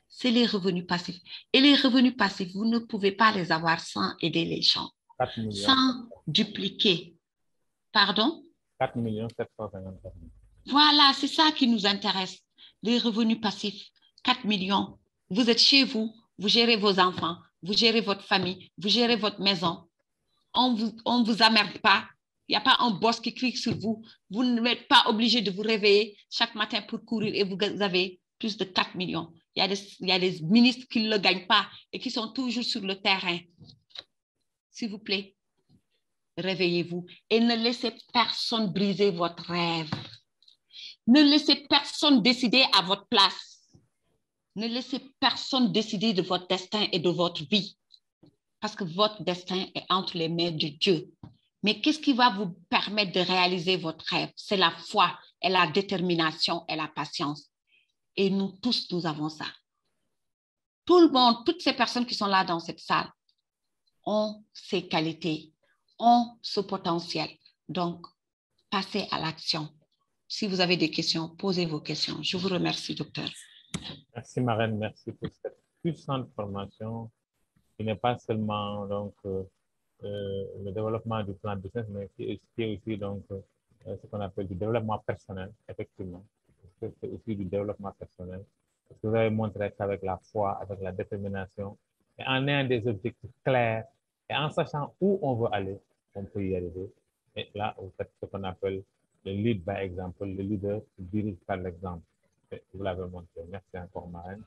C'est les revenus passifs. Et les revenus passifs, vous ne pouvez pas les avoir sans aider les gens. 4 millions. Sans dupliquer. Pardon? 4 754 000. Voilà, c'est ça qui nous intéresse. Les revenus passifs. 4 millions. Vous êtes chez vous, vous gérez vos enfants, vous gérez votre famille, vous gérez votre maison. On vous emmerde pas. Il n'y a pas un boss qui crie sur vous. Vous n'êtes pas obligé de vous réveiller chaque matin pour courir et vous avez plus de 4 millions. Il y a des ministres qui ne le gagnent pas et qui sont toujours sur le terrain. S'il vous plaît, réveillez-vous et ne laissez personne briser votre rêve. Ne laissez personne décider à votre place. Ne laissez personne décider de votre destin et de votre vie. Parce que votre destin est entre les mains de Dieu. Mais qu'est-ce qui va vous permettre de réaliser votre rêve? C'est la foi et la détermination et la patience. Et nous tous, nous avons ça. Tout le monde, toutes ces personnes qui sont là dans cette salle ont ces qualités, ont ce potentiel. Donc, passez à l'action. Si vous avez des questions, posez vos questions. Je vous remercie, docteur. Merci, Marraine. Merci pour cette puissante formation qui n'est pas seulement donc, le développement du plan de business, mais qui est aussi donc, ce qu'on appelle du développement personnel, effectivement. C'est aussi du développement personnel. Parce que vous avez montré qu'avec la foi, avec la détermination, et en ayant des objectifs clairs, et en sachant où on veut aller, on peut y arriver. Et là, vous faites ce qu'on appelle le lead by example. Le leader dirige par l'exemple. Vous l'avez montré. Merci encore, Marraine.